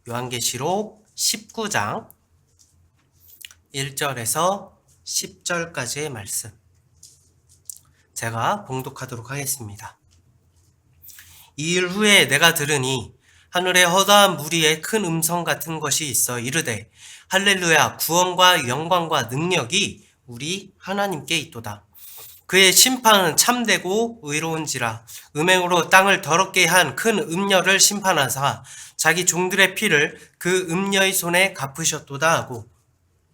요한계시록 19장 1절에서 10절까지의 말씀 제가 봉독하도록 하겠습니다. 이 일 후에 내가 들으니 하늘에 허다한 무리의 큰 음성 같은 것이 있어 이르되 할렐루야, 구원과 영광과 능력이 우리 하나님께 있도다. 그의 심판은 참되고 의로운지라. 음행으로 땅을 더럽게 한 큰 음녀를 심판하사 자기 종들의 피를 그 음녀의 손에 갚으셨도다 하고,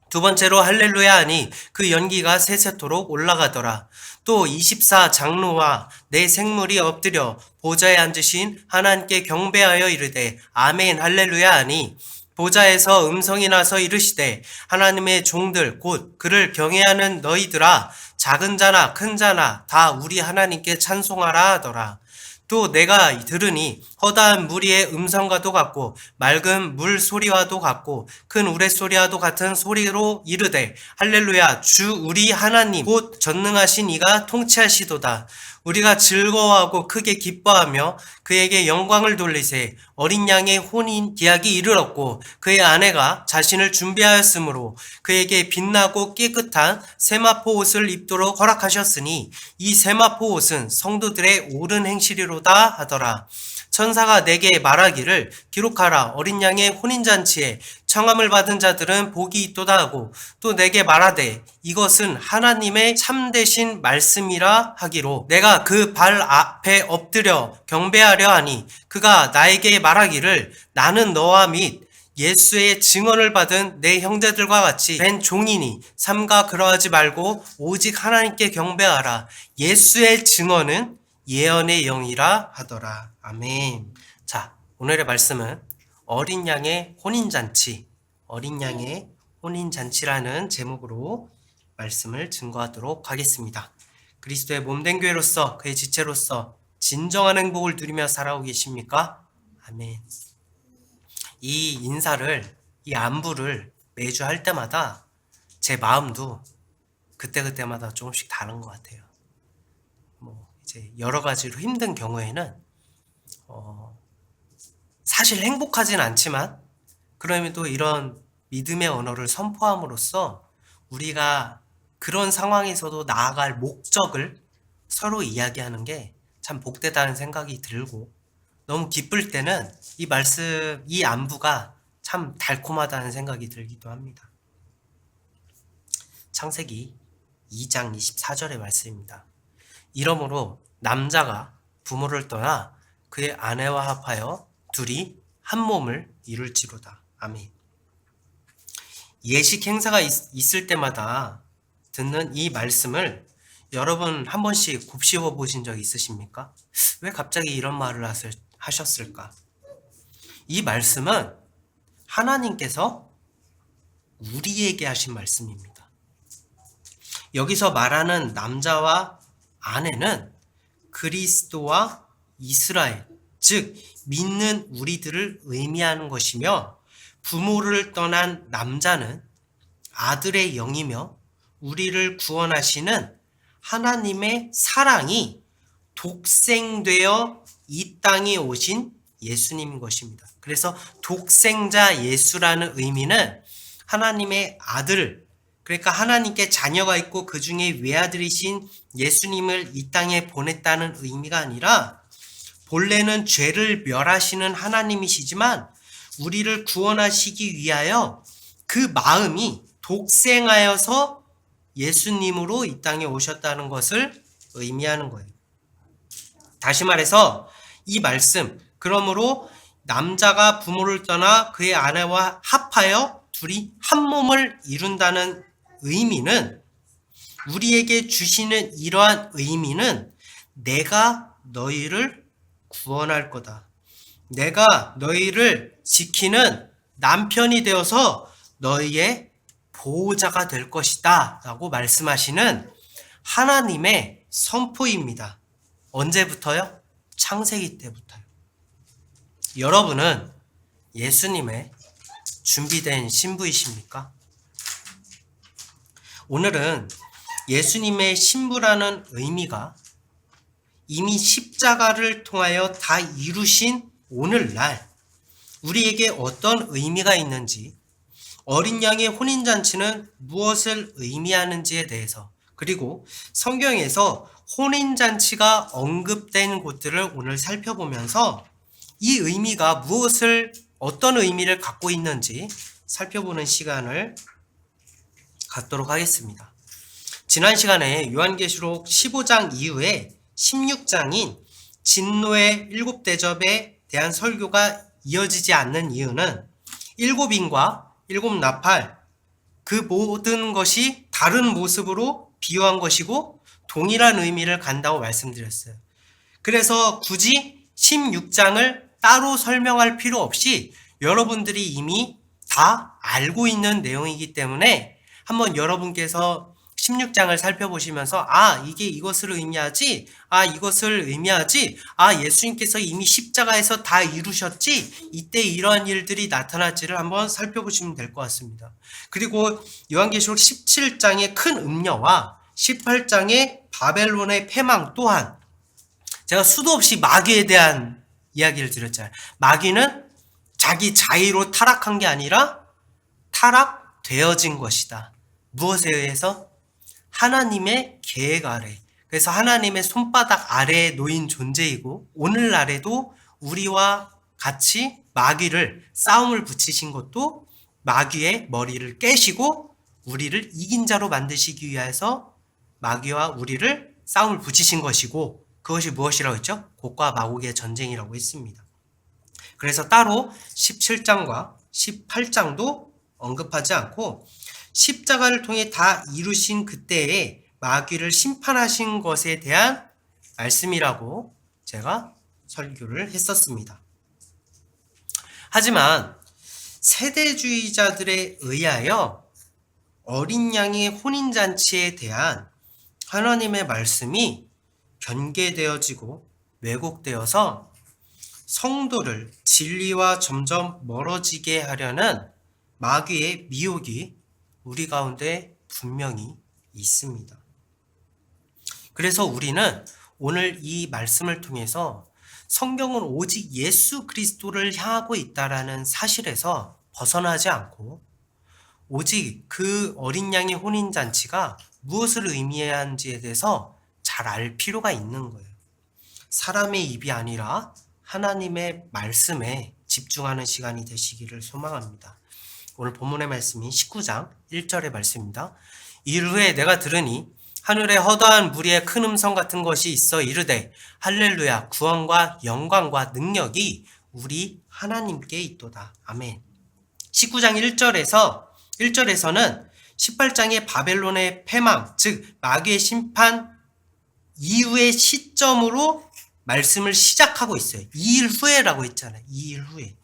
두 번째로 할렐루야 하니 그 연기가 세세토록 올라가더라. 또 24 장로와 네 생물이 엎드려 보좌에 앉으신 하나님께 경배하여 이르되 아멘 할렐루야 하니, 보좌에서 음성이 나서 이르시되 하나님의 종들 곧 그를 경외하는 너희들아, 작은 자나 큰 자나 다 우리 하나님께 찬송하라 하더라. 또 내가 들으니 허다한 무리의 음성과도 같고 맑은 물 소리와도 같고 큰 우레소리와도 같은 소리로 이르되 할렐루야, 주 우리 하나님 곧 전능하신 이가 통치하시도다. 우리가 즐거워하고 크게 기뻐하며 그에게 영광을 돌리세. 어린 양의 혼인 기약이 이르렀고 그의 아내가 자신을 준비하였으므로 그에게 빛나고 깨끗한 세마포 옷을 입도록 허락하셨으니 이 세마포 옷은 성도들의 옳은 행실이로다 하더라. 천사가 내게 말하기를 기록하라. 어린 양의 혼인잔치에 청함을 받은 자들은 복이 있도다 하고, 또 내게 말하되 이것은 하나님의 참되신 말씀이라 하기로 내가 그 발 앞에 엎드려 경배하려 하니, 그가 나에게 말하기를 나는 너와 및 예수의 증언을 받은 내 형제들과 같이 된 종이니 삼가 그러하지 말고 오직 하나님께 경배하라. 예수의 증언은 예언의 영이라 하더라. 아멘. 자, 오늘의 말씀은 어린 양의 혼인잔치라는 제목으로 말씀을 증거하도록 하겠습니다. 그리스도의 몸된 교회로서, 그의 지체로서 진정한 행복을 누리며 살아오고 계십니까? 아멘. 이 인사를, 이 안부를 매주 할 때마다 제 마음도 그때그때마다 조금씩 다른 것 같아요. 이제 여러 가지로 힘든 경우에는 사실 행복하진 않지만 그럼에도 이런 믿음의 언어를 선포함으로써 우리가 그런 상황에서도 나아갈 목적을 서로 이야기하는 게 참 복되다는 생각이 들고, 너무 기쁠 때는 이 말씀, 이 안부가 참 달콤하다는 생각이 들기도 합니다. 창세기 2장 24절의 말씀입니다. 이러므로 남자가 부모를 떠나 그의 아내와 합하여 둘이 한 몸을 이룰지로다. 아멘. 예식 행사가 있을 때마다 듣는 이 말씀을 여러분 한 번씩 곱씹어 보신 적 있으십니까? 왜 갑자기 이런 말을 하셨을까? 이 말씀은 하나님께서 우리에게 하신 말씀입니다. 여기서 말하는 남자와 아내는 그리스도와 이스라엘, 즉 믿는 우리들을 의미하는 것이며, 부모를 떠난 남자는 아들의 영이며 우리를 구원하시는 하나님의 사랑이 독생되어 이 땅에 오신 예수님인 것입니다. 그래서 독생자 예수라는 의미는 하나님의 아들, 그러니까 하나님께 자녀가 있고 그 중에 외아들이신 예수님을 이 땅에 보냈다는 의미가 아니라, 본래는 죄를 멸하시는 하나님이시지만 우리를 구원하시기 위하여 그 마음이 독생하여서 예수님으로 이 땅에 오셨다는 것을 의미하는 거예요. 다시 말해서 이 말씀, 그러므로 남자가 부모를 떠나 그의 아내와 합하여 둘이 한 몸을 이룬다는 의미는, 우리에게 주시는 이러한 의미는 내가 너희를 구원할 거다. 내가 너희를 지키는 남편이 되어서 너희의 보호자가 될 것이다 라고 말씀하시는 하나님의 선포입니다. 언제부터요? 창세기 때부터요. 여러분은 예수님의 준비된 신부이십니까? 오늘은 예수님의 신부라는 의미가 이미 십자가를 통하여 다 이루신 오늘날 우리에게 어떤 의미가 있는지, 어린 양의 혼인잔치는 무엇을 의미하는지에 대해서, 그리고 성경에서 혼인잔치가 언급된 곳들을 오늘 살펴보면서 이 의미가 어떤 의미를 갖고 있는지 살펴보는 시간을 갖도록 하겠습니다. 지난 시간에 요한계시록 15장 이후에 16장인 진노의 7대접에 대한 설교가 이어지지 않는 이유는 7인과 7나팔, 그 모든 것이 다른 모습으로 비유한 것이고 동일한 의미를 간다고 말씀드렸어요. 그래서 굳이 16장을 따로 설명할 필요 없이 여러분들이 이미 다 알고 있는 내용이기 때문에 한번 여러분께서 16장을 살펴보시면서 이게 이것을 의미하지, 이것을 의미하지, 예수님께서 이미 십자가에서 다 이루셨지, 이때 이러한 일들이 나타날지를 한번 살펴보시면 될 것 같습니다. 그리고 요한계시록 17장의 큰 음녀와 18장의 바벨론의 패망 또한 제가 수도 없이 마귀에 대한 이야기를 드렸잖아요. 마귀는 자기 자의로 타락한 게 아니라 타락되어진 것이다. 무엇에 의해서? 하나님의 계획 아래, 그래서 하나님의 손바닥 아래에 놓인 존재이고 오늘날에도 우리와 같이 마귀를 싸움을 붙이신 것도 마귀의 머리를 깨시고 우리를 이긴 자로 만드시기 위해서 마귀와 우리를 싸움을 붙이신 것이고, 그것이 무엇이라고 했죠? 곡과 마곡의 전쟁이라고 했습니다. 그래서 따로 17장과 18장도 언급하지 않고 십자가를 통해 다 이루신 그때에 마귀를 심판하신 것에 대한 말씀이라고 제가 설교를 했었습니다. 하지만 세대주의자들에 의하여 어린 양의 혼인잔치에 대한 하나님의 말씀이 변개되어지고 왜곡되어서 성도를 진리와 점점 멀어지게 하려는 마귀의 미혹이 우리 가운데 분명히 있습니다. 그래서 우리는 오늘 이 말씀을 통해서 성경은 오직 예수 그리스도를 향하고 있다라는 사실에서 벗어나지 않고 오직 그 어린 양의 혼인잔치가 무엇을 의미해야 하는지에 대해서 잘 알 필요가 있는 거예요. 사람의 입이 아니라 하나님의 말씀에 집중하는 시간이 되시기를 소망합니다. 오늘 본문의 말씀이 19장 1절의 말씀입니다. 이일 후에 내가 들으니 하늘에 허다한 무리의 큰 음성 같은 것이 있어 이르되 할렐루야, 구원과 영광과 능력이 우리 하나님께 있도다. 아멘. 19장 1절에서는 18장의 바벨론의 패망, 즉 마귀의 심판 이후의 시점으로 말씀을 시작하고 있어요. 2일 후에라고 했잖아요. 2일 후에.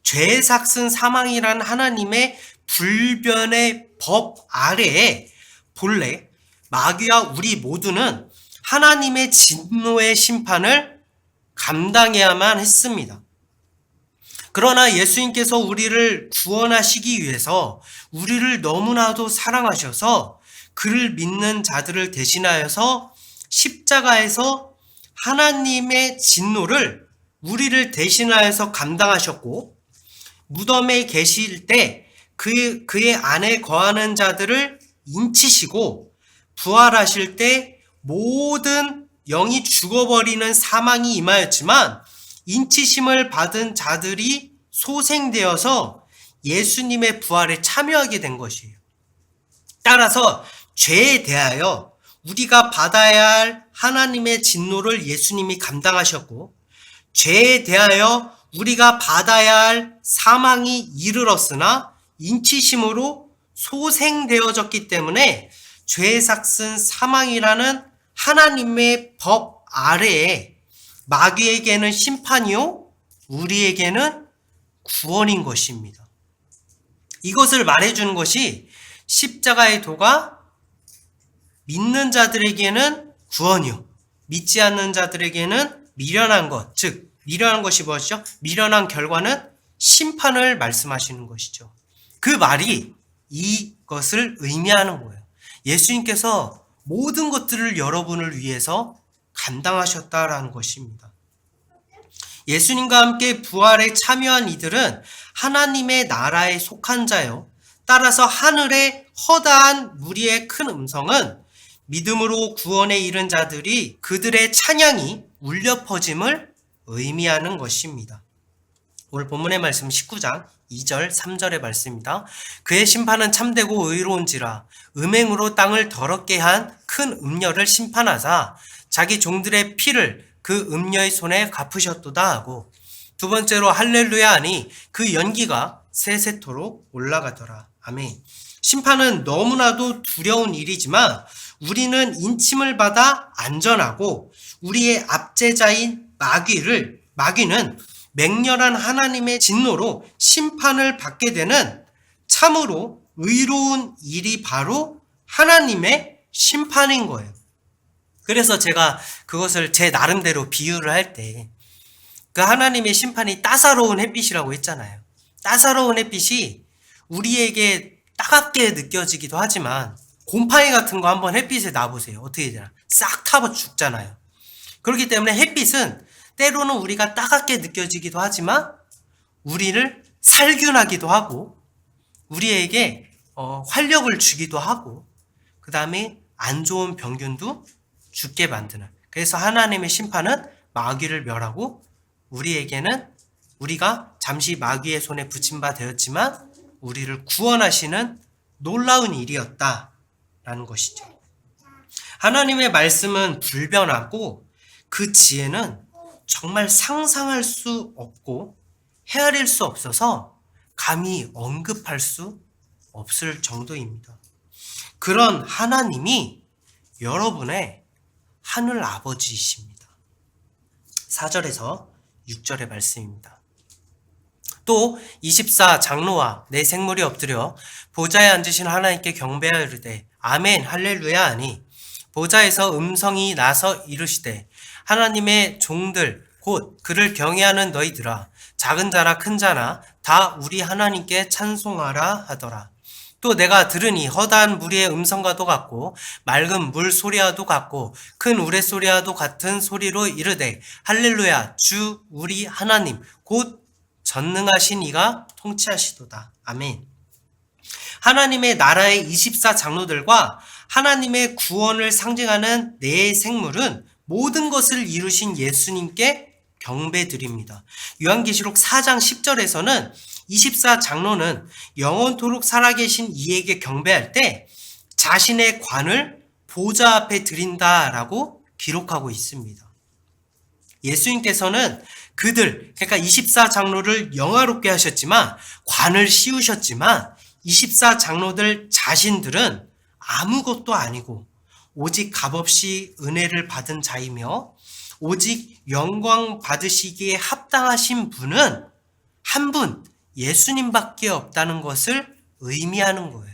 죄의 삭슨 사망이라는 하나님의 불변의 법 아래에 본래 마귀와 우리 모두는 하나님의 진노의 심판을 감당해야만 했습니다. 그러나 예수님께서 우리를 구원하시기 위해서 우리를 너무나도 사랑하셔서 그를 믿는 자들을 대신하여서 십자가에서 하나님의 진노를 우리를 대신하여서 감당하셨고, 무덤에 계실 때 그의 안에 거하는 자들을 인치시고, 부활하실 때 모든 영이 죽어버리는 사망이 임하였지만 인치심을 받은 자들이 소생되어서 예수님의 부활에 참여하게 된 것이에요. 따라서 죄에 대하여 우리가 받아야 할 하나님의 진노를 예수님이 감당하셨고, 죄에 대하여 우리가 받아야 할 사망이 이르렀으나 인치심으로 소생되어졌기 때문에 죄의 삭슨 사망이라는 하나님의 법 아래에 마귀에게는 심판이요, 우리에게는 구원인 것입니다. 이것을 말해주는 것이 십자가의 도가 믿는 자들에게는 구원이요, 믿지 않는 자들에게는 미련한 것, 즉 미련한 것이 무엇이죠? 미련한 결과는 심판을 말씀하시는 것이죠. 그 말이 이것을 의미하는 거예요. 예수님께서 모든 것들을 여러분을 위해서 감당하셨다라는 것입니다. 예수님과 함께 부활에 참여한 이들은 하나님의 나라에 속한 자요. 따라서 하늘의 허다한 무리의 큰 음성은 믿음으로 구원에 이른 자들이 그들의 찬양이 울려 퍼짐을 의미하는 것입니다. 오늘 본문의 말씀 19장 2절 3절의 말씀입니다. 그의 심판은 참되고 의로운지라 음행으로 땅을 더럽게 한 큰 음녀를 심판하사 자기 종들의 피를 그 음녀의 손에 갚으셨도다 하고, 두 번째로 할렐루야 하니 그 연기가 세세토록 올라가더라. 아멘. 심판은 너무나도 두려운 일이지만 우리는 인침을 받아 안전하고 우리의 압제자인 마귀는 맹렬한 하나님의 진노로 심판을 받게 되는 참으로 의로운 일이 바로 하나님의 심판인 거예요. 그래서 제가 그것을 제 나름대로 비유를 할 때 그 하나님의 심판이 따사로운 햇빛이라고 했잖아요. 따사로운 햇빛이 우리에게 따갑게 느껴지기도 하지만 곰팡이 같은 거 한번 햇빛에 놔보세요. 어떻게 되나? 싹 타버 죽잖아요. 그렇기 때문에 햇빛은 때로는 우리가 따갑게 느껴지기도 하지만 우리를 살균하기도 하고 우리에게 활력을 주기도 하고 그 다음에 안 좋은 병균도 죽게 만드는, 그래서 하나님의 심판은 마귀를 멸하고 우리에게는 우리가 잠시 마귀의 손에 붙임 바 되었지만 우리를 구원하시는 놀라운 일이었다라는 것이죠. 하나님의 말씀은 불변하고 그 지혜는 정말 상상할 수 없고 헤아릴 수 없어서 감히 언급할 수 없을 정도입니다. 그런 하나님이 여러분의 하늘 아버지이십니다. 4절에서 6절의 말씀입니다. 또 24 장로와 내 생물이 엎드려 보좌에 앉으신 하나님께 경배하여르되 아멘 할렐루야 하니 보좌에서 음성이 나서 이르시되 하나님의 종들 곧 그를 경외하는 너희들아 작은 자나 큰 자나 다 우리 하나님께 찬송하라 하더라. 또 내가 들으니 허다한 무리의 음성과도 같고 맑은 물 소리와도 같고 큰 우레소리와도 같은 소리로 이르되 할렐루야 주 우리 하나님 곧 전능하신 이가 통치하시도다. 아멘. 하나님의 나라의 24 장로들과 하나님의 구원을 상징하는 네 생물은 모든 것을 이루신 예수님께 경배드립니다. 요한계시록 4장 10절에서는 24 장로는 영원토록 살아계신 이에게 경배할 때 자신의 관을 보좌 앞에 드린다라고 기록하고 있습니다. 예수님께서는 그러니까 24 장로를 영화롭게 하셨지만 관을 씌우셨지만 24 장로들 자신들은 아무것도 아니고 오직 값없이 은혜를 받은 자이며 오직 영광 받으시기에 합당하신 분은 한 분 예수님밖에 없다는 것을 의미하는 거예요.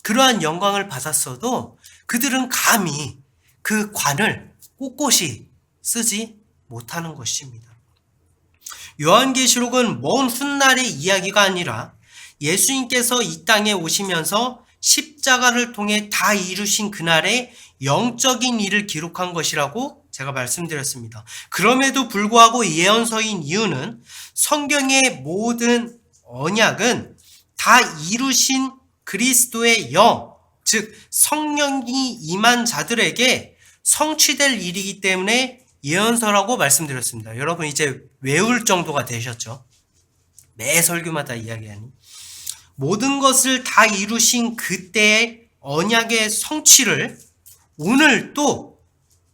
그러한 영광을 받았어도 그들은 감히 그 관을 꼿꼿이 쓰지 못하는 것입니다. 요한계시록은 먼 훗날의 이야기가 아니라 예수님께서 이 땅에 오시면서 십자가를 통해 다 이루신 그날의 영적인 일을 기록한 것이라고 제가 말씀드렸습니다. 그럼에도 불구하고 예언서인 이유는 성경의 모든 언약은 다 이루신 그리스도의 영, 즉 성령이 임한 자들에게 성취될 일이기 때문에 예언서라고 말씀드렸습니다. 여러분 이제 외울 정도가 되셨죠? 매 설교마다 이야기하니 모든 것을 다 이루신 그때의 언약의 성취를 오늘 또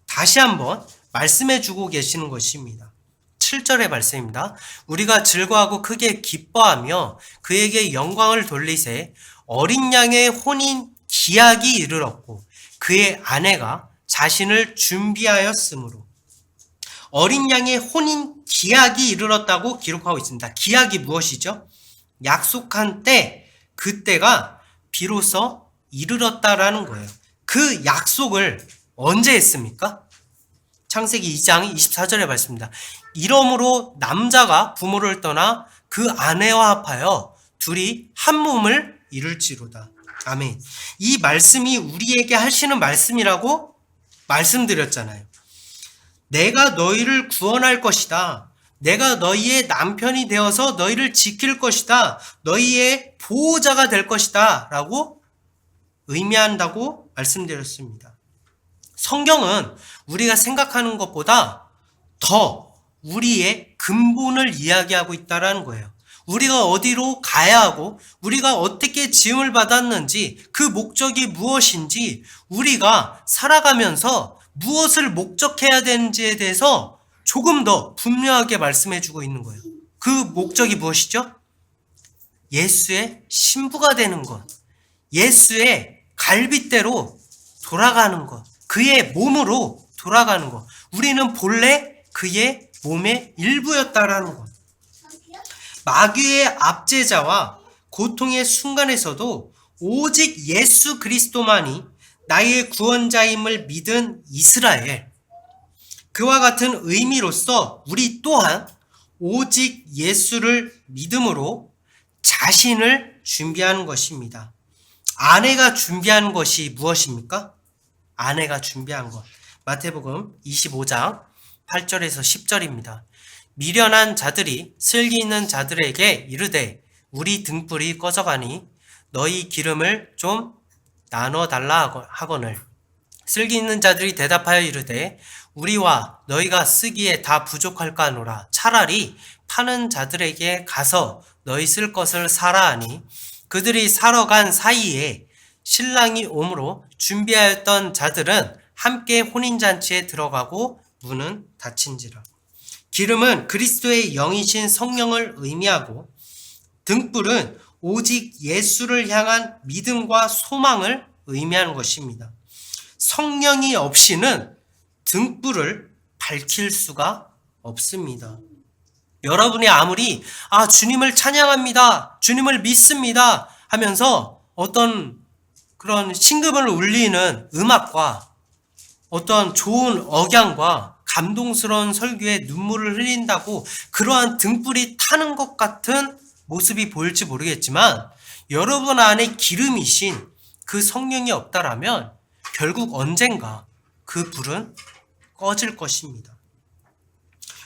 다시 한번 말씀해 주고 계시는 것입니다. 7절의 말씀입니다. 우리가 즐거워하고 크게 기뻐하며 그에게 영광을 돌리세 어린 양의 혼인 기약이 이르렀고 그의 아내가 자신을 준비하였으므로. 어린 양의 혼인 기약이 이르렀다고 기록하고 있습니다. 기약이 무엇이죠? 약속한 때, 그때가 비로소 이르렀다라는 거예요. 그 약속을 언제 했습니까? 창세기 2장 24절에 말씀입니다. 이러므로 남자가 부모를 떠나 그 아내와 합하여 둘이 한 몸을 이룰지로다. 아멘. 이 말씀이 우리에게 하시는 말씀이라고 말씀드렸잖아요. 내가 너희를 구원할 것이다. 내가 너희의 남편이 되어서 너희를 지킬 것이다. 너희의 보호자가 될 것이다. 라고 의미한다고 말씀드렸습니다. 성경은 우리가 생각하는 것보다 더 우리의 근본을 이야기하고 있다는 거예요. 우리가 어디로 가야 하고 우리가 어떻게 지음을 받았는지 그 목적이 무엇인지 우리가 살아가면서 무엇을 목적해야 되는지에 대해서 조금 더 분명하게 말씀해 주고 있는 거예요. 그 목적이 무엇이죠? 예수의 신부가 되는 것, 예수의 갈빗대로 돌아가는 것, 그의 몸으로 돌아가는 것. 우리는 본래 그의 몸의 일부였다라는 것. 마귀의 압제자와 고통의 순간에서도 오직 예수 그리스도만이 나의 구원자임을 믿은 이스라엘, 그와 같은 의미로서 우리 또한 오직 예수를 믿음으로 자신을 준비하는 것입니다. 아내가 준비한 것이 무엇입니까? 아내가 준비한 것. 마태복음 25장 8절에서 10절입니다. 미련한 자들이 슬기 있는 자들에게 이르되 우리 등불이 꺼져가니 너희 기름을 좀 나눠달라 하거늘 슬기 있는 자들이 대답하여 이르되 우리와 너희가 쓰기에 다 부족할까 하노라. 차라리 파는 자들에게 가서 너희 쓸 것을 사라 하니 그들이 사러 간 사이에 신랑이 오므로 준비하였던 자들은 함께 혼인잔치에 들어가고 문은 닫힌지라. 기름은 그리스도의 영이신 성령을 의미하고 등불은 오직 예수를 향한 믿음과 소망을 의미하는 것입니다. 성령이 없이는 등불을 밝힐 수가 없습니다. 여러분이 아무리 주님을 찬양합니다, 주님을 믿습니다 하면서 어떤 그런 신금을 울리는 음악과 어떤 좋은 억양과 감동스러운 설교에 눈물을 흘린다고 그러한 등불이 타는 것 같은 모습이 보일지 모르겠지만 여러분 안에 기름이신 그 성령이 없다라면 결국 언젠가 그 불은 꺼질 것입니다.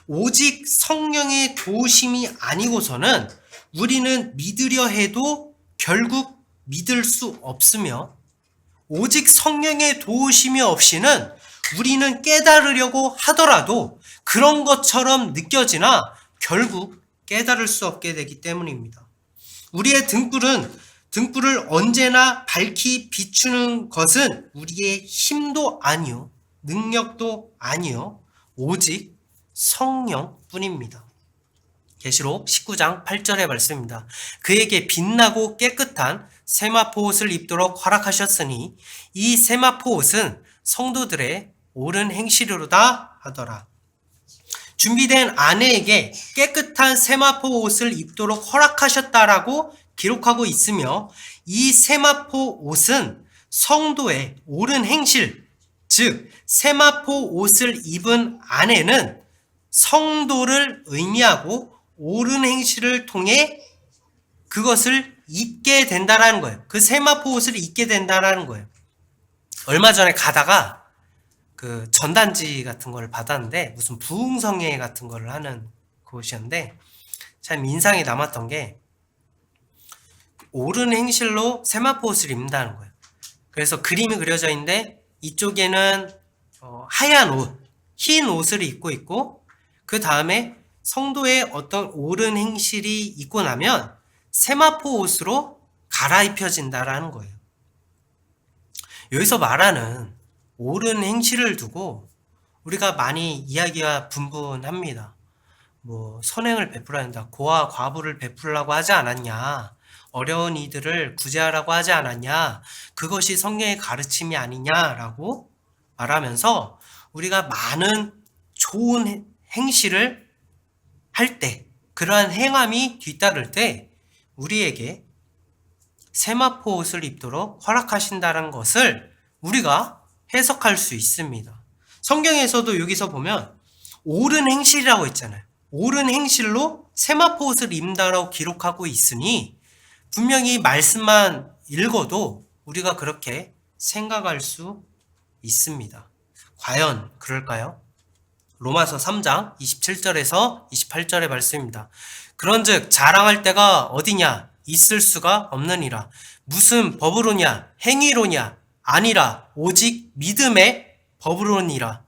오직 성령의 도우심이 아니고서는 우리는 믿으려 해도 결국 믿을 수 없으며 오직 성령의 도우심이 없이는 우리는 깨달으려고 하더라도 그런 것처럼 느껴지나 결국 깨달을 수 없게 되기 때문입니다. 우리의 등불을 언제나 밝히 비추는 것은 우리의 힘도 아니요, 능력도 아니요, 오직 성령뿐입니다. 계시록 19장 8절의 말씀입니다. 그에게 빛나고 깨끗한 세마포 옷을 입도록 허락하셨으니 이 세마포 옷은 성도들의 옳은 행실로다 하더라. 준비된 아내에게 깨끗한 세마포 옷을 입도록 허락하셨다라고 기록하고 있으며 이 세마포 옷은 성도의 옳은 행실, 즉 세마포 옷을 입은 아내는 성도를 의미하고 옳은 행실을 통해 그것을 입게 된다라는 거예요. 그 세마포 옷을 입게 된다라는 거예요. 얼마 전에 가다가 그 전단지 같은 걸 받았는데 무슨 부흥성회 같은 걸 하는 곳이었는데 참 인상이 남았던 게 옳은 행실로 세마포 옷을 입는다는 거예요. 그래서 그림이 그려져 있는데 이쪽에는 하얀 옷, 흰 옷을 입고 있고 그 다음에 성도의 어떤 옳은 행실이 있고 나면 세마포 옷으로 갈아입혀진다라는 거예요. 여기서 말하는 옳은 행실을 두고 우리가 많이 이야기가 분분합니다. 선행을 베풀어야 한다. 고아 과부를 베풀라고 하지 않았냐. 어려운 이들을 구제하라고 하지 않았냐. 그것이 성령의 가르침이 아니냐라고 말하면서 우리가 많은 좋은 행실을 할 때, 그러한 행함이 뒤따를 때 우리에게 세마포 옷을 입도록 허락하신다는 것을 우리가 해석할 수 있습니다. 성경에서도 여기서 보면 옳은 행실이라고 했잖아요. 옳은 행실로 세마포 옷을 입는다라고 기록하고 있으니 분명히 말씀만 읽어도 우리가 그렇게 생각할 수 있습니다. 과연 그럴까요? 로마서 3장 27절에서 28절의 말씀입니다. 그런즉 자랑할 때가 어디냐? 있을 수가 없느니라. 무슨 법으로냐? 행위로냐? 아니라 오직 믿음의 법으로니라.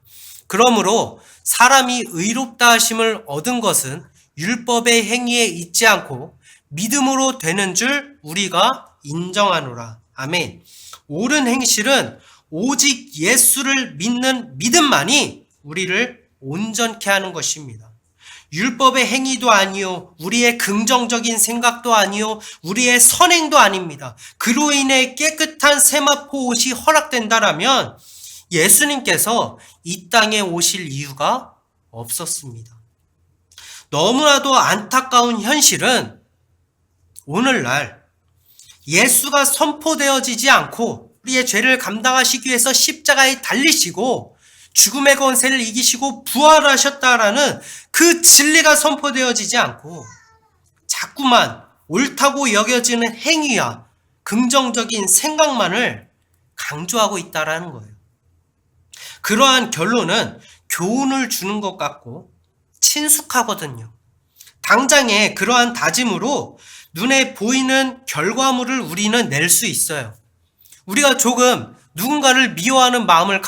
그러므로 사람이 의롭다 하심을 얻은 것은 율법의 행위에 있지 않고 믿음으로 되는 줄 우리가 인정하노라. 아멘. 옳은 행실은 오직 예수를 믿는 믿음만이 우리를 온전케 하는 것입니다. 율법의 행위도 아니요, 우리의 긍정적인 생각도 아니요, 우리의 선행도 아닙니다. 그로 인해 깨끗한 세마포 옷이 허락된다라면 예수님께서 이 땅에 오실 이유가 없었습니다. 너무나도 안타까운 현실은 오늘날 예수가 선포되어지지 않고 우리의 죄를 감당하시기 위해서 십자가에 달리시고 죽음의 권세를 이기시고 부활하셨다라는 그 진리가 선포되어지지 않고 자꾸만 옳다고 여겨지는 행위와 긍정적인 생각만을 강조하고 있다라는 거예요. 그러한 결론은 교훈을 주는 것 같고 친숙하거든요. 당장에 그러한 다짐으로 눈에 보이는 결과물을 우리는 낼 수 있어요. 우리가 조금 누군가를 미워하는 마음을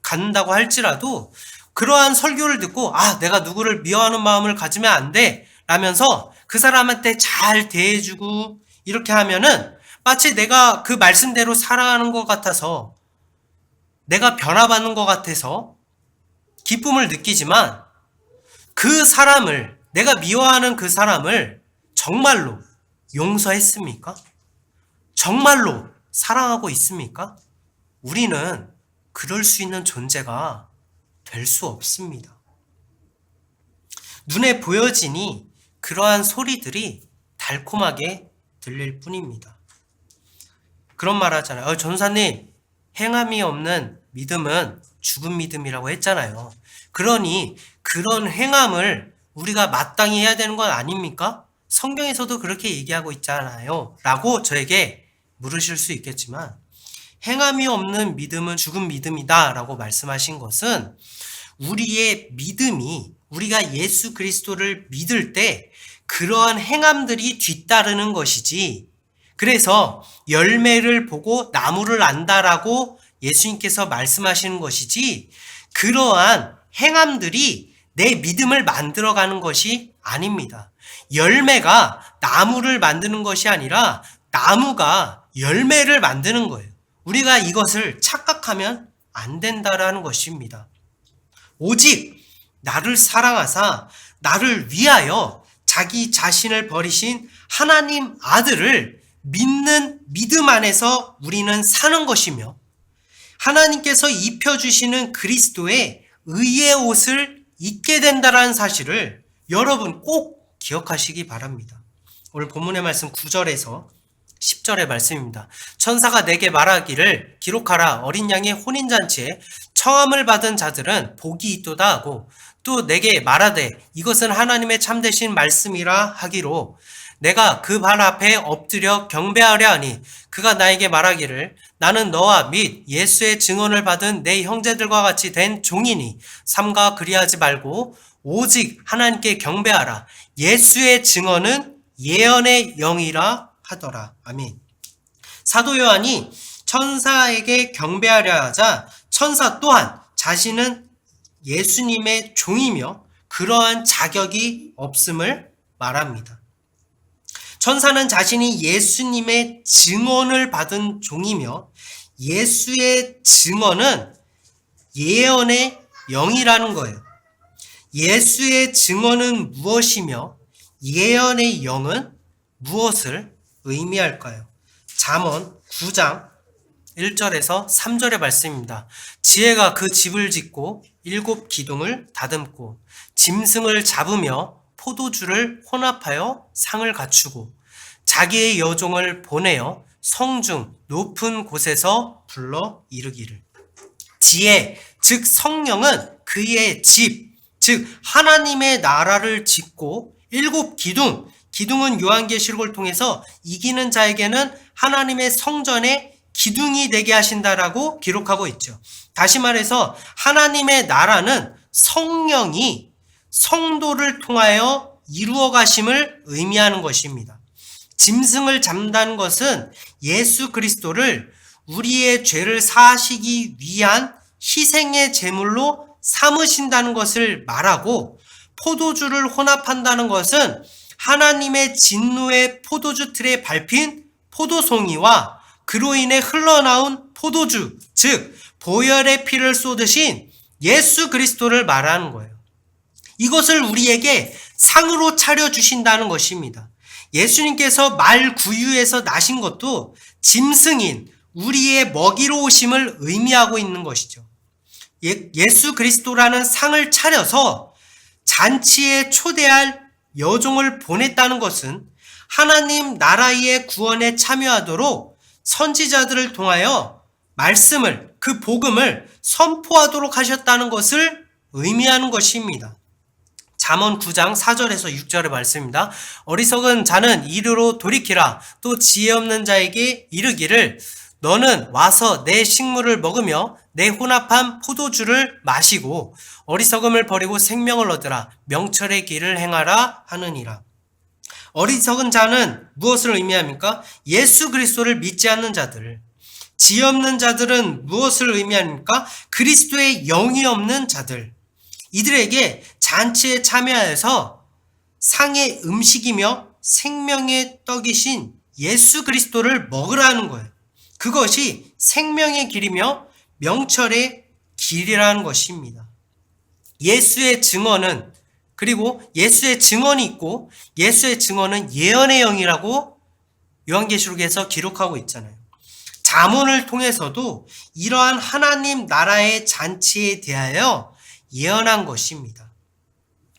갖는다고 할지라도 그러한 설교를 듣고 내가 누구를 미워하는 마음을 가지면 안 돼 라면서 그 사람한테 잘 대해주고 이렇게 하면은 마치 내가 그 말씀대로 살아가는 것 같아서 내가 변화받는 것 같아서 기쁨을 느끼지만 그 사람을, 내가 미워하는 그 사람을 정말로 용서했습니까? 정말로 사랑하고 있습니까? 우리는 그럴 수 있는 존재가 될 수 없습니다. 눈에 보여지니 그러한 소리들이 달콤하게 들릴 뿐입니다. 그런 말 하잖아요. 전사님, 행함이 없는 믿음은 죽은 믿음이라고 했잖아요. 그러니 그런 행함을 우리가 마땅히 해야 되는 건 아닙니까? 성경에서도 그렇게 얘기하고 있잖아요. 라고 저에게 물으실 수 있겠지만 행함이 없는 믿음은 죽은 믿음이다 라고 말씀하신 것은 우리의 믿음이 우리가 예수 그리스도를 믿을 때 그러한 행함들이 뒤따르는 것이지 그래서 열매를 보고 나무를 안다라고 예수님께서 말씀하시는 것이지 그러한 행함들이 내 믿음을 만들어가는 것이 아닙니다. 열매가 나무를 만드는 것이 아니라 나무가 열매를 만드는 거예요. 우리가 이것을 착각하면 안 된다라는 것입니다. 오직 나를 사랑하사 나를 위하여 자기 자신을 버리신 하나님 아들을 믿는 믿음 안에서 우리는 사는 것이며 하나님께서 입혀주시는 그리스도의 의의 옷을 입게 된다는 사실을 여러분 꼭 기억하시기 바랍니다. 오늘 본문의 말씀 9절에서 10절의 말씀입니다. 천사가 내게 말하기를 기록하라. 어린 양의 혼인잔치에 청함을 받은 자들은 복이 있도다 하고 또 내게 말하되 이것은 하나님의 참되신 말씀이라 하기로 내가 그 발 앞에 엎드려 경배하려 하니 그가 나에게 말하기를 나는 너와 및 예수의 증언을 받은 내 형제들과 같이 된 종이니 삼가 그리하지 말고 오직 하나님께 경배하라. 예수의 증언은 예언의 영이라 하더라. 아멘. 사도 요한이 천사에게 경배하려 하자 천사 또한 자신은 예수님의 종이며 그러한 자격이 없음을 말합니다. 천사는 자신이 예수님의 증언을 받은 종이며 예수의 증언은 예언의 영이라는 거예요. 예수의 증언은 무엇이며 예언의 영은 무엇을 의미할까요? 잠언 9장 1절에서 3절의 말씀입니다. 지혜가 그 집을 짓고 7 기둥을 다듬고 짐승을 잡으며 포도주를 혼합하여 상을 갖추고 자기의 여종을 보내어 성중 높은 곳에서 불러 이르기를 지혜 즉 성령은 그의 집 즉 하나님의 나라를 짓고 7 기둥은 요한계시록을 통해서 이기는 자에게는 하나님의 성전의 기둥이 되게 하신다라고 기록하고 있죠. 다시 말해서 하나님의 나라는 성령이 성도를 통하여 이루어 가심을 의미하는 것입니다. 짐승을 잡는다는 것은 예수 그리스도를 우리의 죄를 사하시기 위한 희생의 제물로 삼으신다는 것을 말하고, 포도주를 혼합한다는 것은 하나님의 진노의 포도주 틀에 밟힌 포도송이와 그로 인해 흘러나온 포도주, 즉 보혈의 피를 쏟으신 예수 그리스도를 말하는 거예요. 이것을 우리에게 상으로 차려주신다는 것입니다. 예수님께서 말 구유에서 나신 것도 짐승인 우리의 먹이로 오심을 의미하고 있는 것이죠. 예수 그리스도라는 상을 차려서 잔치에 초대할 여종을 보냈다는 것은 하나님 나라의 구원에 참여하도록 선지자들을 통하여 말씀을, 그 복음을 선포하도록 하셨다는 것을 의미하는 것입니다. 잠언 9장 4절에서 6절의 말씀입니다. 어리석은 자는 이르로 돌이키라. 또 지혜 없는 자에게 이르기를 너는 와서 내 식물을 먹으며 내 혼합한 포도주를 마시고 어리석음을 버리고 생명을 얻으라. 명철의 길을 행하라 하느니라. 어리석은 자는 무엇을 의미합니까? 예수 그리스도를 믿지 않는 자들. 지혜 없는 자들은 무엇을 의미합니까? 그리스도의 영이 없는 자들. 이들에게 잔치에 참여하여서 상의 음식이며 생명의 떡이신 예수 그리스도를 먹으라는 거예요. 그것이 생명의 길이며 명철의 길이라는 것입니다. 예수의 증언은, 그리고 예수의 증언이 있고 예수의 증언은 예언의 영이라고 요한계시록에서 기록하고 있잖아요. 잠언을 통해서도 이러한 하나님 나라의 잔치에 대하여 예언한 것입니다.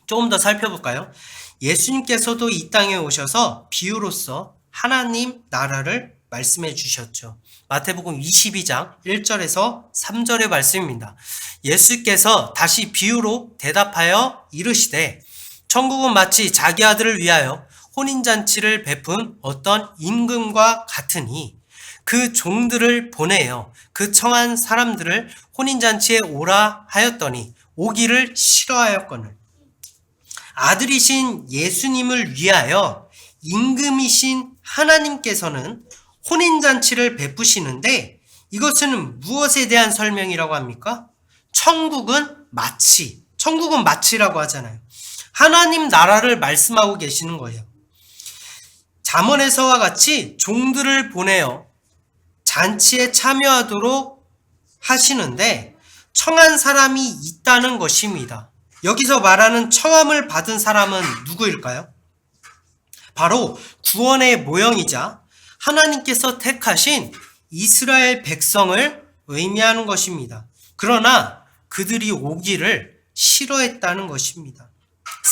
조금 더 살펴볼까요? 예수님께서도 이 땅에 오셔서 비유로서 하나님 나라를 말씀해 주셨죠. 마태복음 22장 1절에서 3절의 말씀입니다. 예수께서 다시 비유로 대답하여 이르시되 천국은 마치 자기 아들을 위하여 혼인잔치를 베푼 어떤 임금과 같으니 그 종들을 보내어 그 청한 사람들을 혼인잔치에 오라 하였더니 오기를 싫어하였거늘 아들이신 예수님을 위하여 임금이신 하나님께서는 혼인잔치를 베푸시는데 이것은 무엇에 대한 설명이라고 합니까? 천국은 마치라고 하잖아요. 하나님 나라를 말씀하고 계시는 거예요. 잠언에서와 같이 종들을 보내어 잔치에 참여하도록 하시는데 청한 사람이 있다는 것입니다. 여기서 말하는 청함을 받은 사람은 누구일까요? 바로 구원의 모형이자 하나님께서 택하신 이스라엘 백성을 의미하는 것입니다. 그러나 그들이 오기를 싫어했다는 것입니다.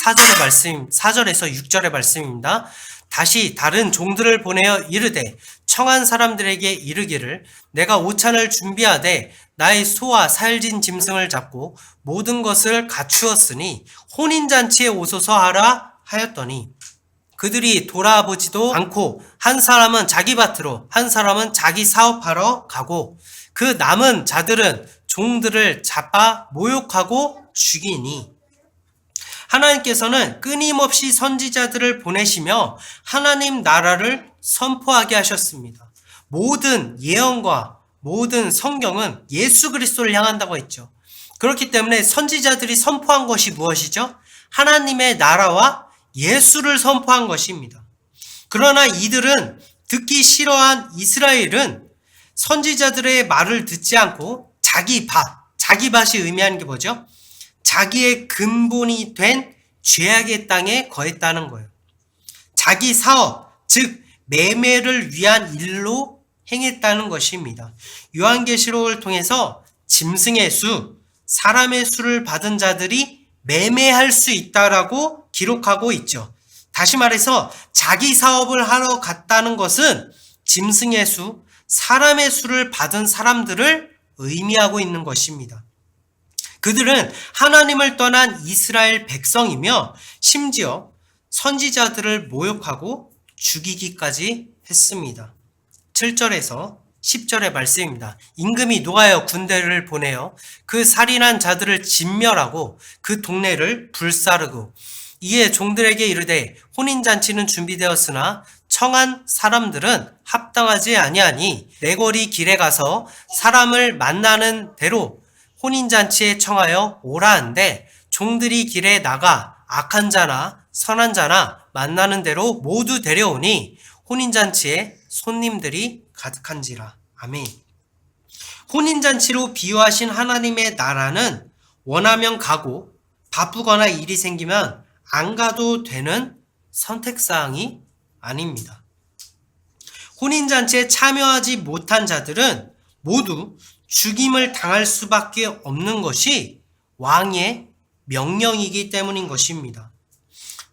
4절에서 6절의 말씀입니다. 다시 다른 종들을 보내어 이르되 청한 사람들에게 이르기를 내가 오찬을 준비하되 나의 소와 살진 짐승을 잡고 모든 것을 갖추었으니 혼인잔치에 오소서 하라 하였더니 그들이 돌아보지도 않고 한 사람은 자기 밭으로 한 사람은 자기 사업하러 가고 그 남은 자들은 종들을 잡아 모욕하고 죽이니 하나님께서는 끊임없이 선지자들을 보내시며 하나님 나라를 선포하게 하셨습니다. 모든 예언과 모든 성경은 예수 그리스도를 향한다고 했죠. 그렇기 때문에 선지자들이 선포한 것이 무엇이죠? 하나님의 나라와 예수를 선포한 것입니다. 그러나 이들은 듣기 싫어한 이스라엘은 선지자들의 말을 듣지 않고 자기 밭이 의미하는 게 뭐죠? 자기의 근본이 된 죄악의 땅에 거했다는 거예요. 자기 사업, 즉 매매를 위한 일로 행했다는 것입니다. 요한계시록을 통해서 짐승의 수, 사람의 수를 받은 자들이 매매할 수 있다라고 기록하고 있죠. 다시 말해서 자기 사업을 하러 갔다는 것은 짐승의 수, 사람의 수를 받은 사람들을 의미하고 있는 것입니다. 그들은 하나님을 떠난 이스라엘 백성이며 심지어 선지자들을 모욕하고 죽이기까지 했습니다. 7절에서 10절의 말씀입니다. 임금이 노하여 군대를 보내어 그 살인한 자들을 진멸하고 그 동네를 불사르고 이에 종들에게 이르되 혼인잔치는 준비되었으나 청한 사람들은 합당하지 아니하니 내거리 길에 가서 사람을 만나는 대로 혼인잔치에 청하여 오라 한데 종들이 길에 나가 악한 자나 선한 자나 만나는 대로 모두 데려오니 혼인잔치에 손님들이 가득한지라. 아멘. 혼인잔치로 비유하신 하나님의 나라는 원하면 가고 바쁘거나 일이 생기면 안 가도 되는 선택사항이 아닙니다. 혼인잔치에 참여하지 못한 자들은 모두 죽임을 당할 수밖에 없는 것이 왕의 명령이기 때문인 것입니다.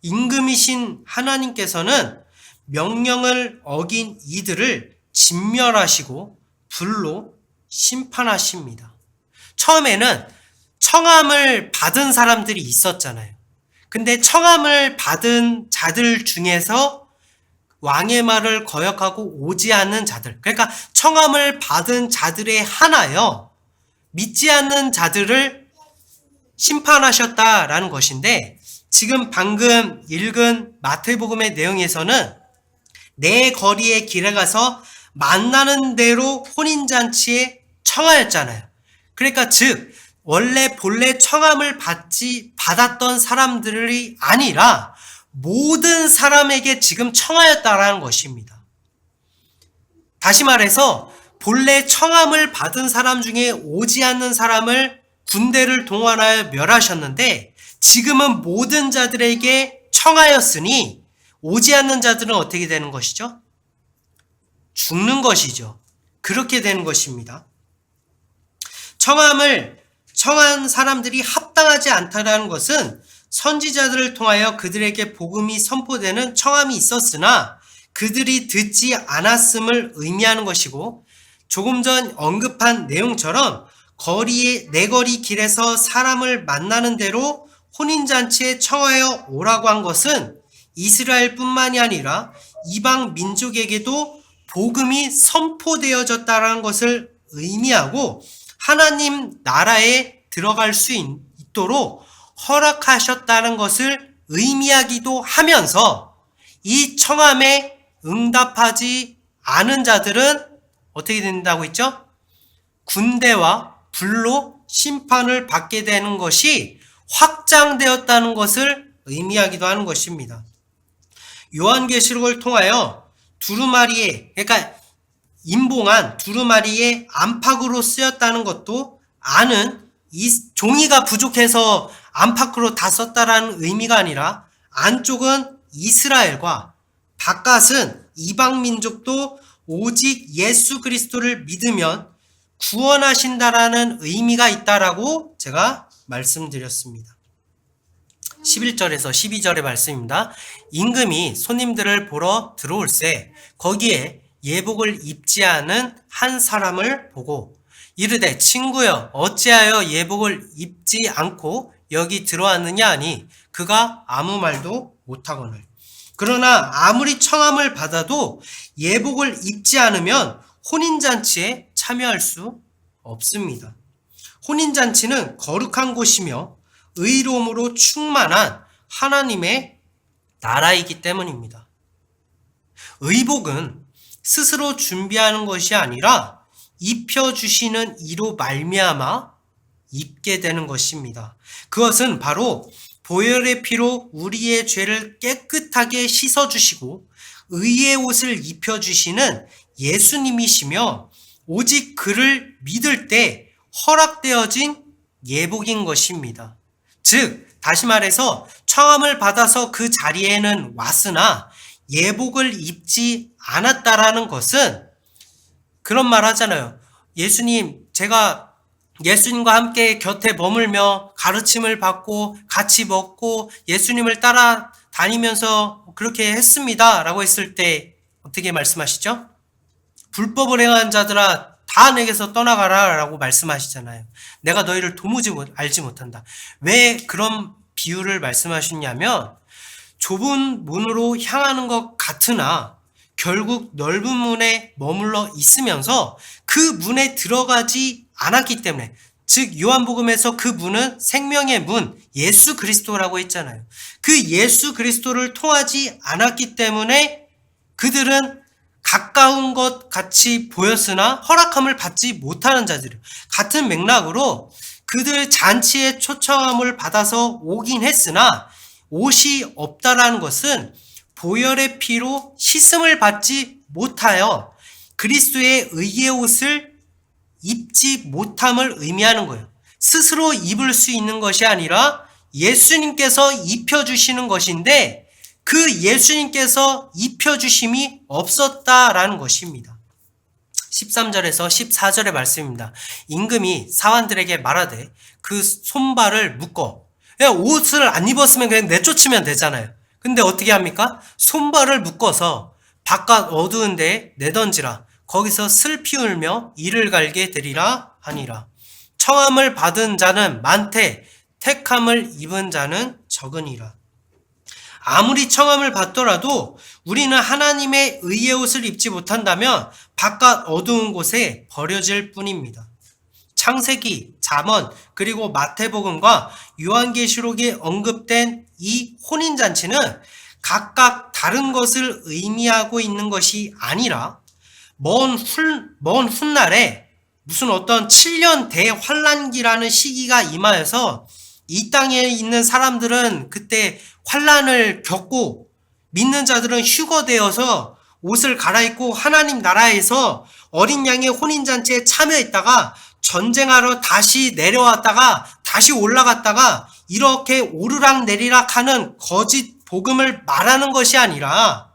임금이신 하나님께서는 명령을 어긴 이들을 진멸하시고 불로 심판하십니다. 처음에는 청함을 받은 사람들이 있었잖아요. 근데 청함을 받은 자들 중에서 왕의 말을 거역하고 오지 않는 자들, 그러니까 청함을 받은 자들에 한하여 믿지 않는 자들을 심판하셨다라는 것인데, 지금 방금 읽은 마태복음의 내용에서는 내 거리에 길에 가서 만나는 대로 혼인잔치에 청하였잖아요. 그러니까 즉 본래 청함을 받았던 사람들이 아니라 모든 사람에게 지금 청하였다라는 것입니다. 다시 말해서 본래 청함을 받은 사람 중에 오지 않는 사람을 군대를 동원하여 멸하셨는데, 지금은 모든 자들에게 청하였으니 오지 않는 자들은 어떻게 되는 것이죠? 죽는 것이죠. 그렇게 되는 것입니다. 청한 사람들이 합당하지 않다라는 것은 선지자들을 통하여 그들에게 복음이 선포되는 청함이 있었으나 그들이 듣지 않았음을 의미하는 것이고, 조금 전 언급한 내용처럼 내거리 길에서 사람을 만나는 대로 혼인잔치에 청하여 오라고 한 것은 이스라엘뿐만이 아니라 이방 민족에게도 복음이 선포되어졌다는 것을 의미하고 하나님 나라에 들어갈 수 있도록 허락하셨다는 것을 의미하기도 하면서, 이 청함에 응답하지 않은 자들은 어떻게 된다고 했죠? 군대와 불로 심판을 받게 되는 것이 확장되었다는 것을 의미하기도 하는 것입니다. 요한계시록을 통하여 두루마리에, 그러니까 임봉한 두루마리의 안팎으로 쓰였다는 것도 종이가 부족해서 안팎으로 다 썼다라는 의미가 아니라 안쪽은 이스라엘과 바깥은 이방 민족도 오직 예수 그리스도를 믿으면 구원하신다라는 의미가 있다라고 제가 말씀드렸습니다. 11절에서 12절의 말씀입니다. 임금이 손님들을 보러 들어올세 거기에 예복을 입지 않은 한 사람을 보고 이르되 친구여 어찌하여 예복을 입지 않고 여기 들어왔느냐 하니 그가 아무 말도 못하거늘. 그러나 아무리 청함을 받아도 예복을 입지 않으면 혼인잔치에 참여할 수 없습니다. 혼인잔치는 거룩한 곳이며 의로움으로 충만한 하나님의 나라이기 때문입니다. 의복은 스스로 준비하는 것이 아니라 입혀주시는 이로 말미암아 입게 되는 것입니다. 그것은 바로 보혈의 피로 우리의 죄를 깨끗하게 씻어주시고 의의 옷을 입혀주시는 예수님이시며, 오직 그를 믿을 때 허락되어진 예복인 것입니다. 즉 다시 말해서 청함을 받아서 그 자리에는 왔으나 예복을 입지 않았다라는 것은 그런 말 하잖아요. 제가 예수님과 함께 곁에 머물며 가르침을 받고 같이 먹고 예수님을 따라 다니면서 그렇게 했습니다 라고 했을 때 어떻게 말씀하시죠? 불법을 행한 자들아 다 내게서 떠나가라 라고 말씀하시잖아요. 내가 너희를 도무지 알지 못한다. 왜 그런 비유를 말씀하셨냐면, 좁은 문으로 향하는 것 같으나 결국 넓은 문에 머물러 있으면서 그 문에 들어가지 않았기 때문에, 즉 요한복음에서 그 문은 생명의 문, 예수 그리스도라고 했잖아요. 그 예수 그리스도를 통하지 않았기 때문에 그들은 가까운 것 같이 보였으나 허락함을 받지 못하는 자들이에요. 같은 맥락으로 그들 잔치에 초청함을 받아서 오긴 했으나 옷이 없다라는 것은 보혈의 피로 씻음을 받지 못하여 그리스도의 의의 옷을 입지 못함을 의미하는 거예요. 스스로 입을 수 있는 것이 아니라 예수님께서 입혀주시는 것인데 그 예수님께서 입혀주심이 없었다라는 것입니다. 13절에서 14절의 말씀입니다. 임금이 사환들에게 말하되 그 손발을 묶어, 그냥 옷을 안 입었으면 그냥 내쫓으면 되잖아요. 근데 어떻게 합니까? 손발을 묶어서 바깥 어두운 데에 내던지라. 거기서 슬피 울며 이를 갈게 되리라 하니라. 청함을 받은 자는 많되 택함을 입은 자는 적으니라. 아무리 청함을 받더라도 우리는 하나님의 의의 옷을 입지 못한다면 바깥 어두운 곳에 버려질 뿐입니다. 창세기, 잠언, 그리고 마태복음과 요한계시록에 언급된 이 혼인잔치는 각각 다른 것을 의미하고 있는 것이 아니라 먼 훗날에 무슨 어떤 7년 대환란기라는 시기가 임하여서 이 땅에 있는 사람들은 그때 환란을 겪고 믿는 자들은 휴거되어서 옷을 갈아입고 하나님 나라에서 어린 양의 혼인잔치에 참여했다가 전쟁하러 다시 내려왔다가 다시 올라갔다가 이렇게 오르락내리락 하는 거짓 복음을 말하는 것이 아니라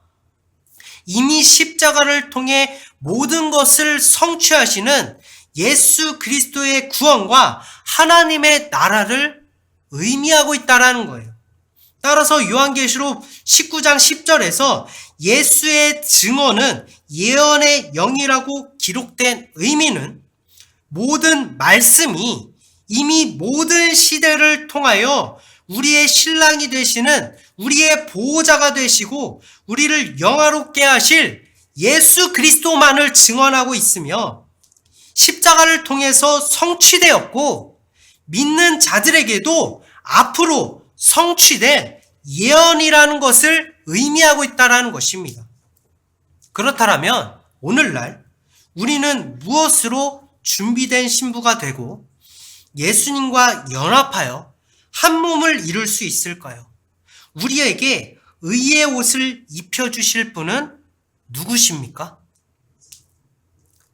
이미 십자가를 통해 모든 것을 성취하시는 예수 그리스도의 구원과 하나님의 나라를 의미하고 있다는 거예요. 따라서 요한계시록 19장 10절에서 예수의 증언은 예언의 영이라고 기록된 의미는 모든 말씀이 이미 모든 시대를 통하여 우리의 신랑이 되시는 우리의 보호자가 되시고 우리를 영화롭게 하실 예수 그리스도만을 증언하고 있으며 십자가를 통해서 성취되었고 믿는 자들에게도 앞으로 성취된 예언이라는 것을 의미하고 있다는 것입니다. 그렇다면 오늘날 우리는 무엇으로 준비된 신부가 되고 예수님과 연합하여 한 몸을 이룰 수 있을까요? 우리에게 의의 옷을 입혀주실 분은 누구십니까?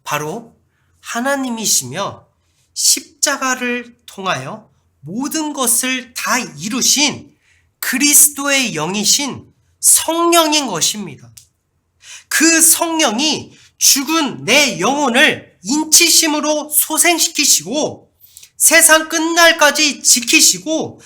바로 하나님이시며 십자가를 통하여 모든 것을 다 이루신 그리스도의 영이신 성령인 것입니다. 그 성령이 죽은 내 영혼을 인치심으로 소생시키시고 세상 끝날까지 지키시고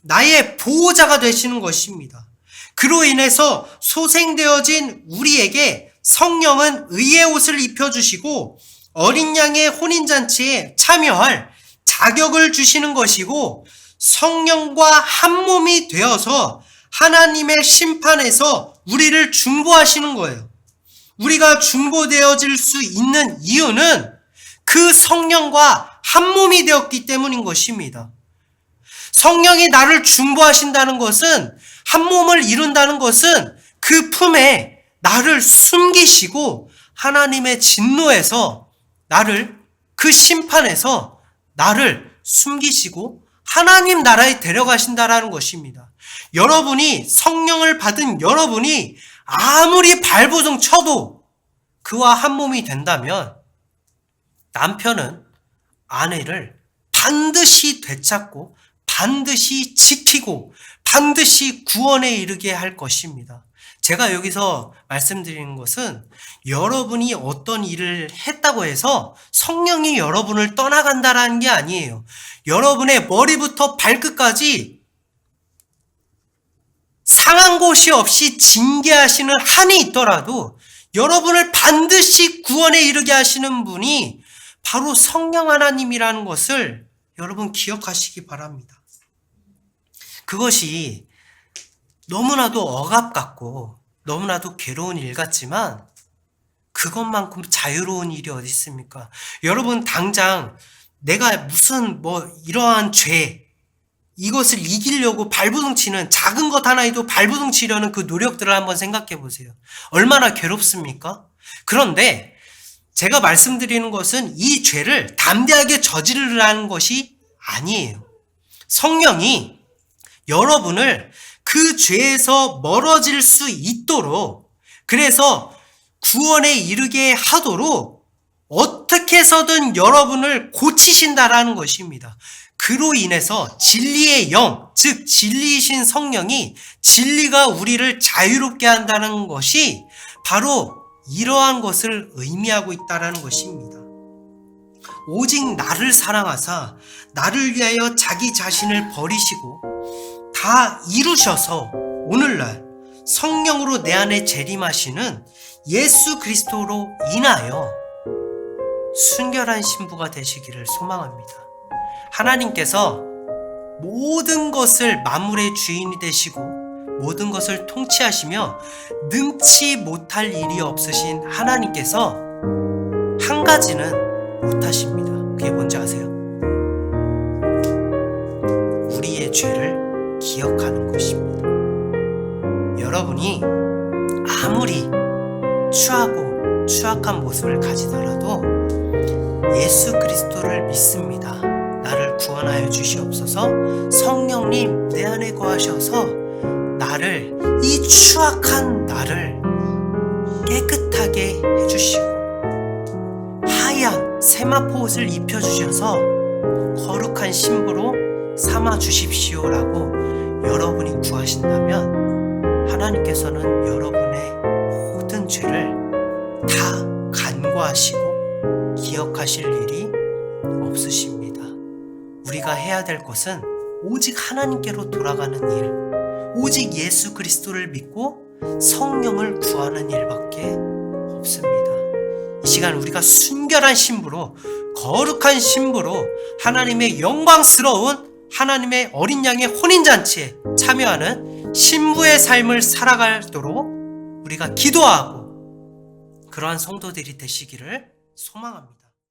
나의 보호자가 되시는 것입니다. 그로 인해서 소생되어진 우리에게 성령은 의의 옷을 입혀주시고 어린 양의 혼인잔치에 참여할 자격을 주시는 것이고 성령과 한 몸이 되어서 하나님의 심판에서 우리를 중보하시는 거예요. 우리가 중보되어질 수 있는 이유는 그 성령과 한 몸이 되었기 때문인 것입니다. 성령이 나를 중보하신다는 것은 한 몸을 이룬다는 것은 그 품에 나를 숨기시고 하나님의 진노에서 나를 그 심판에서 나를 숨기시고 하나님 나라에 데려가신다라는 것입니다. 여러분이 성령을 받은 여러분이 아무리 발버둥 쳐도 그와 한 몸이 된다면 남편은 아내를 반드시 되찾고 반드시 지키고 반드시 구원에 이르게 할 것입니다. 제가 여기서 말씀드리는 것은 여러분이 어떤 일을 했다고 해서 성령이 여러분을 떠나간다라는 게 아니에요. 여러분의 머리부터 발끝까지 상한 곳이 없이 징계하시는 한이 있더라도 여러분을 반드시 구원에 이르게 하시는 분이 바로 성령 하나님이라는 것을 여러분 기억하시기 바랍니다. 그것이 너무나도 억압 같고 너무나도 괴로운 일 같지만 그것만큼 자유로운 일이 어디 있습니까? 여러분 당장 내가 무슨 이러한 죄, 이것을 이기려고 발버둥 치는 작은 것 하나에도 발버둥 치려는 그 노력들을 한번 생각해 보세요. 얼마나 괴롭습니까? 그런데 제가 말씀드리는 것은 이 죄를 담대하게 저지르라는 것이 아니에요. 성령이 여러분을 그 죄에서 멀어질 수 있도록, 그래서 구원에 이르게 하도록 어떻게 해서든 여러분을 고치신다라는 것입니다. 그로 인해서 진리의 영, 즉 진리이신 성령이 진리가 우리를 자유롭게 한다는 것이 바로 이러한 것을 의미하고 있다는 것입니다. 오직 나를 사랑하사 나를 위하여 자기 자신을 버리시고 다 이루셔서 오늘날 성령으로 내 안에 재림하시는 예수 그리스도로 인하여 순결한 신부가 되시기를 소망합니다. 하나님께서 모든 것을 만물의 주인이 되시고 모든 것을 통치하시며 능치 못할 일이 없으신 하나님께서 한 가지는 못하십니다. 그게 뭔지 아세요? 우리의 죄를 기억하는 것입니다. 여러분이 아무리 추하고 추악한 모습을 가지더라도 예수 그리스도를 믿습니다. 나를 구원하여 주시옵소서. 성령님 내 안에 거하셔서 나를, 이 추악한 나를 깨끗하게 해주시고 하얀 세마포 옷을 입혀주셔서 거룩한 신부로 삼아 주십시오라고 여러분이 구하신다면 하나님께서는 여러분의 모든 죄를 다 간과하시고 기억하실 일이 없으십니다. 우리가 해야 될 것은 오직 하나님께로 돌아가는 일, 오직 예수 그리스도를 믿고 성령을 구하는 일밖에 없습니다. 이 시간 우리가 순결한 신부로, 거룩한 신부로 하나님의 영광스러운 하나님의 어린 양의 혼인잔치에 참여하는 신부의 삶을 살아가도록 우리가 기도하고 그러한 성도들이 되시기를 소망합니다.